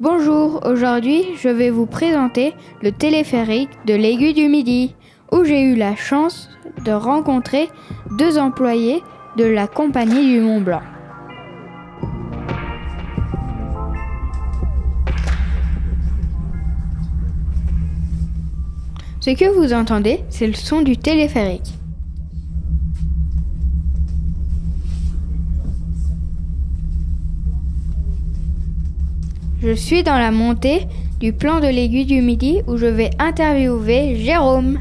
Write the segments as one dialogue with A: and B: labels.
A: Bonjour, aujourd'hui je vais vous présenter le téléphérique de l'Aiguille du Midi, où j'ai eu la chance de rencontrer 2 employés de la Compagnie du Mont Blanc. Ce que vous entendez, c'est le son du téléphérique. Je suis dans la montée du plan de l'Aiguille du Midi où je vais interviewer Jérôme.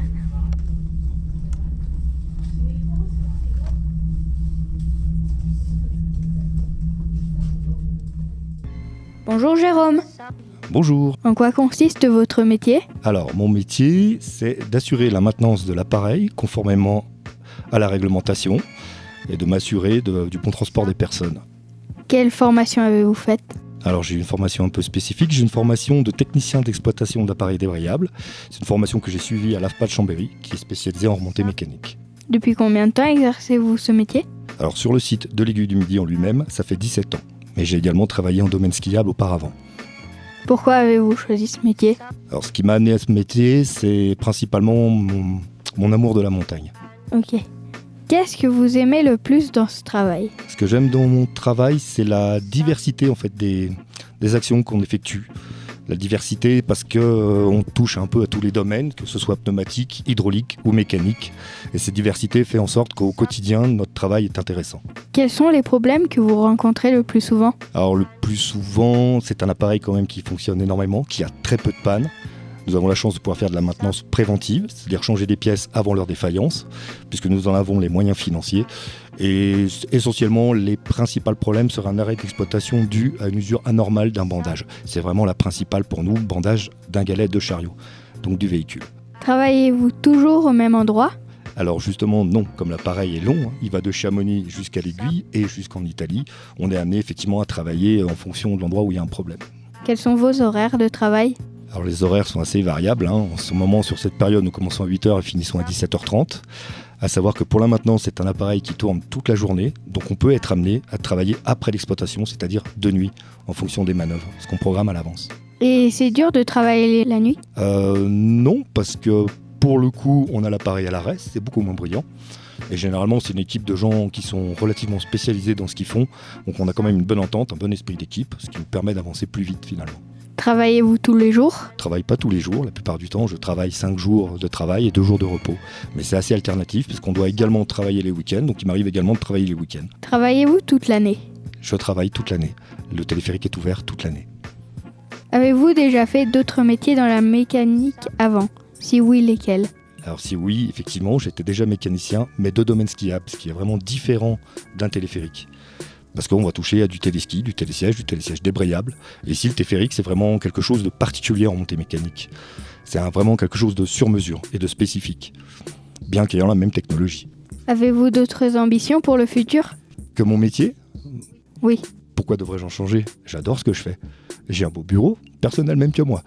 A: Bonjour Jérôme.
B: Bonjour.
A: En quoi consiste votre métier ?
B: Alors, mon métier, c'est d'assurer la maintenance de l'appareil conformément à la réglementation et de m'assurer du bon transport des personnes.
A: Quelle formation avez-vous faite ?
B: Alors, j'ai une formation un peu spécifique. J'ai une formation de technicien d'exploitation d'appareils débrayables. C'est une formation que j'ai suivie à l'AFPA de Chambéry, qui est spécialisée en remontée mécanique.
A: Depuis combien de temps exercez-vous ce métier ?
B: Alors, sur le site de l'Aiguille du Midi en lui-même, ça fait 17 ans. Mais j'ai également travaillé en domaine skiable auparavant.
A: Pourquoi avez-vous choisi ce métier ?
B: Alors, ce qui m'a amené à ce métier, c'est principalement mon amour de la montagne.
A: Ok. Qu'est-ce que vous aimez le plus dans ce travail ?
B: Ce que j'aime dans mon travail, c'est la diversité en fait, des actions qu'on effectue. La diversité parce qu'on touche un peu à tous les domaines, que ce soit pneumatique, hydraulique ou mécanique. Et cette diversité fait en sorte qu'au quotidien, notre travail est intéressant.
A: Quels sont les problèmes que vous rencontrez le plus souvent ?
B: Alors le plus souvent, c'est un appareil quand même qui fonctionne énormément, qui a très peu de panne. Nous avons la chance de pouvoir faire de la maintenance préventive, c'est-à-dire changer des pièces avant leur défaillance, puisque nous en avons les moyens financiers. Et essentiellement, les principaux problèmes seraient un arrêt d'exploitation dû à une usure anormale d'un bandage. C'est vraiment la principale pour nous, bandage d'un galet de chariot, donc du véhicule.
A: Travaillez-vous toujours au même endroit ?
B: Alors justement, non, comme l'appareil est long, il va de Chamonix jusqu'à l'Aiguille et jusqu'en Italie. On est amené effectivement à travailler en fonction de l'endroit où il y a un problème.
A: Quels sont vos horaires de travail ?
B: Alors les horaires sont assez variables. En ce moment, sur cette période, nous commençons à 8h et finissons à 17h30. À savoir que pour la maintenance, c'est un appareil qui tourne toute la journée. Donc on peut être amené à travailler après l'exploitation, c'est-à-dire de nuit, en fonction des manœuvres, ce qu'on programme à l'avance.
A: Et c'est dur de travailler la nuit ?
B: Non, parce que pour le coup, on a l'appareil à l'arrêt, c'est beaucoup moins bruyant. Et généralement, c'est une équipe de gens qui sont relativement spécialisés dans ce qu'ils font. Donc on a quand même une bonne entente, un bon esprit d'équipe, ce qui nous permet d'avancer plus vite finalement.
A: Travaillez-vous tous les jours ?
B: Je ne travaille pas tous les jours, la plupart du temps je travaille 5 jours de travail et 2 jours de repos. Mais c'est assez alternatif parce qu'on doit également travailler les week-ends, donc il m'arrive également de travailler les week-ends.
A: Travaillez-vous toute l'année ?
B: Je travaille toute l'année. Le téléphérique est ouvert toute l'année.
A: Avez-vous déjà fait d'autres métiers dans la mécanique avant ? Si oui, lesquels ?
B: Alors si oui, effectivement, j'étais déjà mécanicien, mais de domaine skiable, ce qui est vraiment différent d'un téléphérique. Parce qu'on va toucher à du téléski, du télésiège débrayable. Et ici, le téléphérique, c'est vraiment quelque chose de particulier en montée mécanique. C'est vraiment quelque chose de sur-mesure et de spécifique, bien qu'ayant la même technologie.
A: Avez-vous d'autres ambitions pour le futur ?
B: Que mon métier ?
A: Oui.
B: Pourquoi devrais-je en changer ? J'adore ce que je fais. J'ai un beau bureau, personne n'a le même que moi.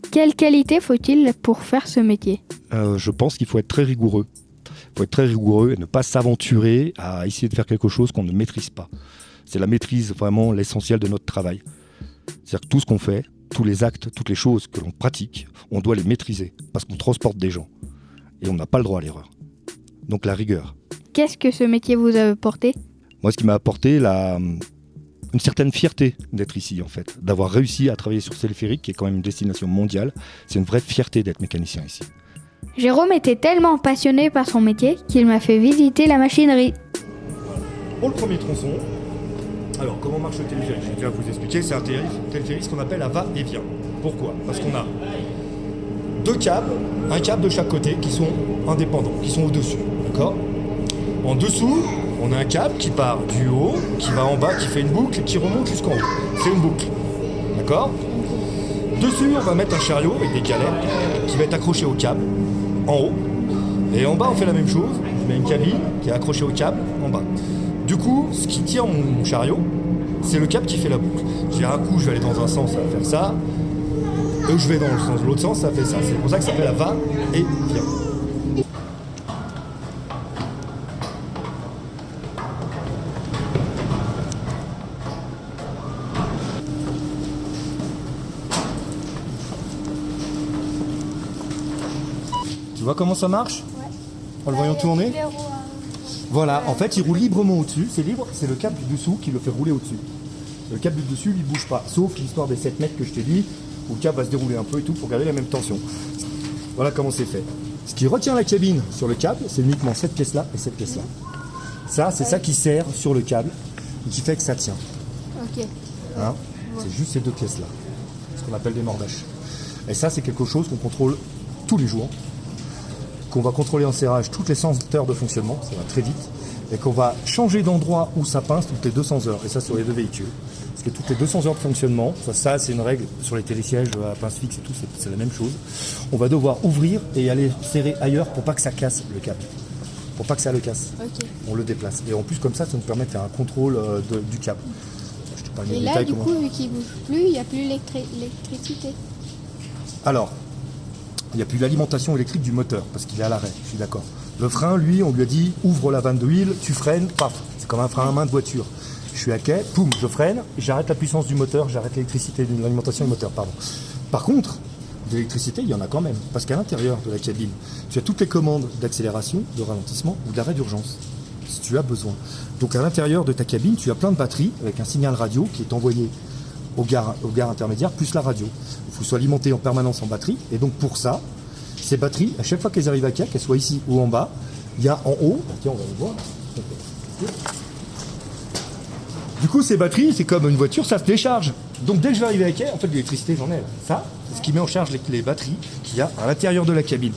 A: Quelle qualité faut-il pour faire ce métier ?
B: Je pense qu'il faut être très rigoureux. Il faut être très rigoureux et ne pas s'aventurer à essayer de faire quelque chose qu'on ne maîtrise pas. C'est la maîtrise vraiment l'essentiel de notre travail. C'est-à-dire que tout ce qu'on fait, tous les actes, toutes les choses que l'on pratique, on doit les maîtriser parce qu'on transporte des gens. Et on n'a pas le droit à l'erreur. Donc la rigueur.
A: Qu'est-ce que ce métier vous a apporté ?
B: Moi, ce qui m'a apporté une certaine fierté d'être ici, en fait. D'avoir réussi à travailler sur ce téléphérique, qui est quand même une destination mondiale. C'est une vraie fierté d'être mécanicien ici.
A: Jérôme était tellement passionné par son métier qu'il m'a fait visiter la machinerie.
B: Pour le premier tronçon, alors comment marche le téléphérique ? Je vais déjà vous expliquer, c'est un téléphérique ce qu'on appelle à va-et-vient. Pourquoi ? Parce qu'on a 2 câbles, un câble de chaque côté qui sont indépendants, qui sont au-dessus. D'accord ? En dessous, on a un câble qui part du haut, qui va en bas, qui fait une boucle et qui remonte jusqu'en haut. C'est une boucle. D'accord ? Dessus, on va mettre un chariot avec des galets qui va être accroché au câble en haut. Et en bas, on fait la même chose. Je mets une cabine qui est accrochée au câble en bas. Du coup, ce qui tient mon chariot, c'est le câble qui fait la boucle. J'ai un coup, je vais aller dans un sens, ça va faire ça. Et je vais dans le sens de l'autre sens, ça fait ça. C'est pour ça que ça s'appelle la va-et-vient. Tu vois comment ça marche?
A: Ouais.
B: En le voyant tourner?
A: Les roues,
B: Voilà, en fait, il roule librement au-dessus. C'est libre, c'est le câble du dessous qui le fait rouler au-dessus. Le câble du dessus, il bouge pas. Sauf l'histoire des 7 mètres que je t'ai dit, où le câble va se dérouler un peu et tout pour garder la même tension. Voilà comment c'est fait. Ce qui retient la cabine sur le câble, c'est uniquement cette pièce-là et cette pièce-là. Ça, c'est ça qui sert sur le câble et qui fait que ça tient.
A: Ok.
B: Hein, c'est juste ces deux pièces-là. Ce qu'on appelle des mordaches. Et ça, c'est quelque chose qu'on contrôle tous les jours. Qu'on va contrôler en serrage toutes les 100 heures de fonctionnement, ça va très vite. Et qu'on va changer d'endroit où ça pince toutes les 200 heures. Et ça, sur les deux véhicules. Parce que toutes les 200 heures de fonctionnement, ça c'est une règle sur les télésièges à pince fixe et tout, c'est la même chose. On va devoir ouvrir et aller serrer ailleurs pour pas que ça casse le câble. Pour pas que ça le casse.
A: Ok.
B: On le déplace. Et en plus, comme ça nous permet de faire un contrôle du câble. Je te parle des
A: Et là,
B: détails,
A: du
B: comment-
A: coup, vu qu'il bouge plus, il n'y a plus l'électricité.
B: Alors, il n'y a plus l'alimentation électrique du moteur, parce qu'il est à l'arrêt, je suis d'accord. Le frein, lui, on lui a dit, ouvre la vanne d'huile, tu freines, paf. C'est comme un frein à main de voiture. Je suis à quai, poum, je freine, j'arrête la puissance du moteur, j'arrête l'électricité, l'alimentation du moteur, pardon. Par contre, de l'électricité, il y en a quand même, parce qu'à l'intérieur de la cabine, tu as toutes les commandes d'accélération, de ralentissement ou d'arrêt d'urgence, si tu as besoin. Donc à l'intérieur de ta cabine, tu as plein de batteries avec un signal radio qui est envoyé aux gares intermédiaires, plus la radio. Il faut que ce soit alimenté en permanence en batterie, et donc pour ça, ces batteries, à chaque fois qu'elles arrivent à quai, qu'elles soient ici ou en bas, il y a en haut, tiens, on va le voir. Du coup, ces batteries, c'est comme une voiture, ça se décharge. Donc dès que je vais arriver à quai, en fait, l'électricité, j'en ai. Ça, c'est ce qui met en charge les batteries qu'il y a à l'intérieur de la cabine.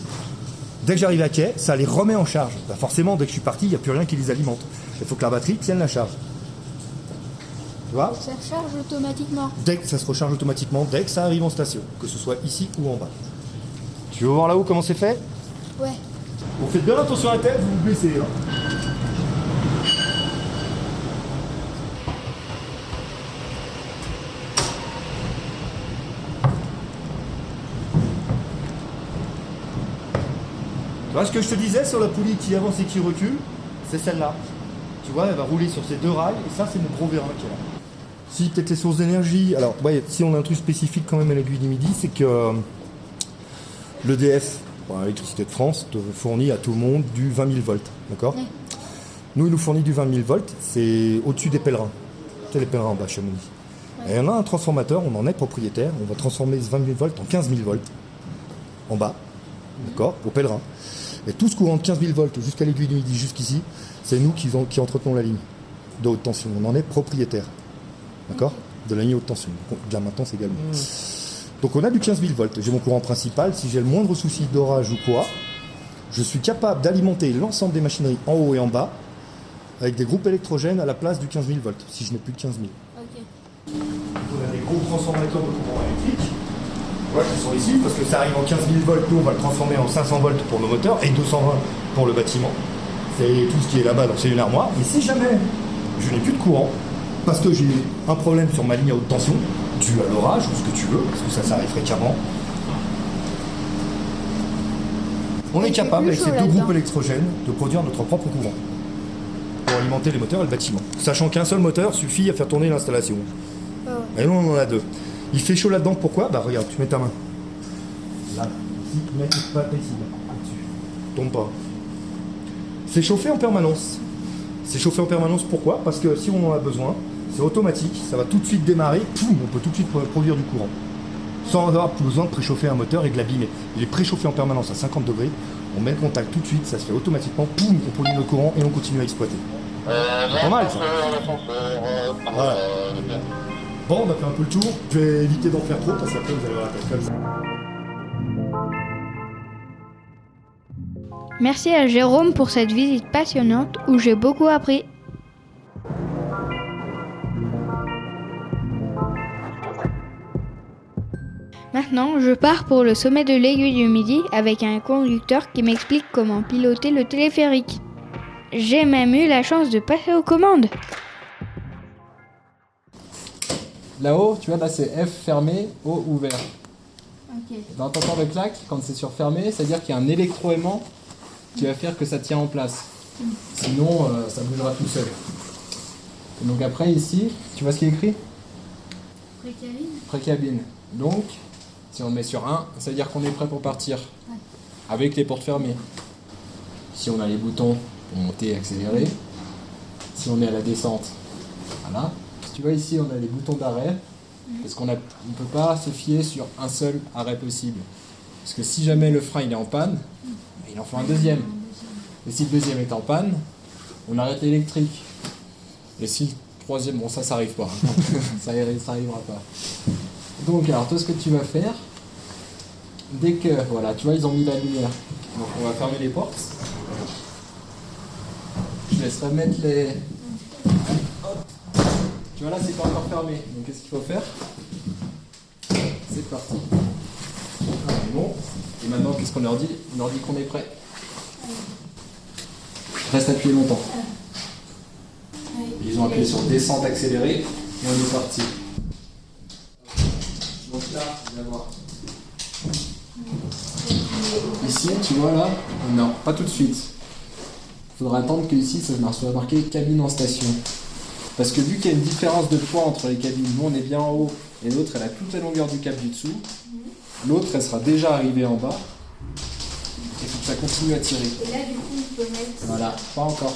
B: Dès que j'arrive à quai, ça les remet en charge. Bah forcément, dès que je suis parti, il n'y a plus rien qui les alimente. Il faut que la batterie tienne la charge. Tu vois?
A: Ça charge automatiquement.
B: Dès que ça se recharge automatiquement, dès que ça arrive en station, que ce soit ici ou en bas. Tu veux voir là-haut comment c'est fait?
A: Ouais.
B: Vous faites bien attention à la tête, vous vous blessez. Hein. Tu vois ce que je te disais sur la poulie qui avance et qui recule? C'est celle-là. Tu vois, elle va rouler sur ces deux rails et ça, c'est mon gros vérin qui est là. Si, peut-être les sources d'énergie. Alors, ouais, si on a un truc spécifique quand même à l'aiguille du Midi, c'est que l'EDF, l'électricité de France, te fournit à tout le monde du 20 000 volts. D'accord?
A: Oui.
B: Nous, il nous fournit du 20 000 volts, c'est au-dessus des pèlerins. Tu sais, les pèlerins en bas, Chamonix.
A: Ouais.
B: Et on a un transformateur, on en est propriétaire, on va transformer ce 20 000 volts en 15 000 volts. En bas, d'accord? Aux pèlerins. Et tout ce courant de 15 000 volts jusqu'à l'aiguille du Midi, jusqu'ici, c'est nous qui entretenons la ligne de haute tension. On en est propriétaire. D'accord? De la ligne haute tension. De la maintenance également. Donc on a du 15 000 volts. J'ai mon courant principal. Si j'ai le moindre souci d'orage ou quoi, je suis capable d'alimenter l'ensemble des machineries en haut et en bas avec des groupes électrogènes à la place du 15 000 volts, si je n'ai plus de 15 000.
A: Ok.
B: On a des gros transformateurs de courant électrique, voilà, qui sont ici, parce que ça arrive en 15 000 volts, nous on va le transformer en 500 volts pour nos moteurs et 220 pour le bâtiment. C'est tout ce qui est là-bas, donc c'est une armoire. Mais si jamais je n'ai plus de courant, parce que j'ai un problème sur ma ligne à haute tension, dû à l'orage ou ce que tu veux, parce que ça arrive fréquemment, on est capable, avec ces deux groupes électrogènes, de produire notre propre courant pour alimenter les moteurs et le bâtiment. Sachant qu'un seul moteur suffit à faire tourner l'installation.
A: Oh, ouais.
B: Et nous, on en a deux. Il fait chaud là-dedans, pourquoi? Bah regarde, tu mets ta main. Là, ici, mets pas ici, là-dessus. Tombe pas. C'est chauffé en permanence. C'est chauffé en permanence, pourquoi? Parce que si on en a besoin, c'est automatique, ça va tout de suite démarrer, poum, on peut tout de suite produire du courant. Sans avoir besoin de préchauffer un moteur et de l'abîmer. Il est préchauffé en permanence à 50 degrés, on met le contact tout de suite, ça se fait automatiquement, poum, on produit le courant et on continue à exploiter. C'est pas mal ça. Voilà. Bon, on a fait un peu le tour, je vais éviter d'en faire trop parce qu'après vous allez avoir la tête comme ça.
A: Merci à Jérôme pour cette visite passionnante où j'ai beaucoup appris. Maintenant, je pars pour le sommet de l'aiguille du Midi avec un conducteur qui m'explique comment piloter le téléphérique. J'ai même eu la chance de passer aux commandes.
C: Là-haut, tu vois, là c'est F fermé, O ouvert.
A: Ok.
C: Dans ton temps de claque, quand c'est sur fermé, c'est-à-dire qu'il y a un électroaimant qui va faire que ça tient en place. Sinon, ça bougera tout seul. Et donc après, ici, tu vois ce qui est écrit? Précabine. Donc, si on le met sur 1, ça veut dire qu'on est prêt pour partir.
A: Ouais.
C: avec les portes fermées. Ici, on a les boutons pour monter et accélérer. Si on est à la descente, voilà. Si tu vois ici, on a les boutons d'arrêt, parce qu'on ne peut pas se fier sur un seul arrêt possible. Parce que si jamais le frein il est en panne, il en faut un deuxième. Et si le deuxième est en panne, on arrête l'électrique. Et si le troisième, bon ça n'arrive pas, ça n'arrivera pas. Donc alors toi ce que tu vas faire, dès que, voilà, tu vois ils ont mis la lumière, donc on va fermer les portes. Je laisse remettre les... Hop. Tu vois là c'est pas encore fermé, donc qu'est-ce qu'il faut faire? C'est parti. Ah, bon. Et maintenant qu'est-ce qu'on leur dit? On leur dit qu'on est prêt. Reste appuyé longtemps. Ils ont appuyé sur descente accélérée et on est parti. Donc là, on va voir. Ici, tu vois là, non, pas tout de suite. Il faudra attendre que ici ça soit marqué cabine en station. Parce que vu qu'il y a une différence de poids entre les cabines, nous on est bien en haut et l'autre elle a toute la longueur du câble du dessous. L'autre elle sera déjà arrivée en bas. Il faut que ça continue à tirer.
A: Et là, du coup, on peut mettre...
C: Voilà, pas encore.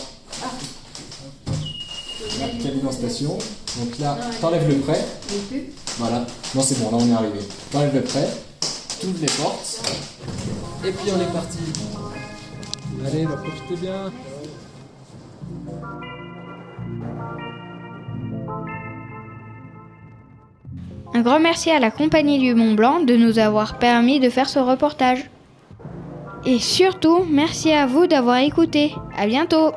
C: Là, cabine en station. Donc là, t'enlèves le prêt. Voilà. Non, c'est bon, là on est arrivé. T'enlèves le prêt, t'ouvres les portes, et puis on est parti. Allez, bah, profitez bien.
A: Un grand merci à la Compagnie du Mont Blanc de nous avoir permis de faire ce reportage. Et surtout, merci à vous d'avoir écouté. À bientôt!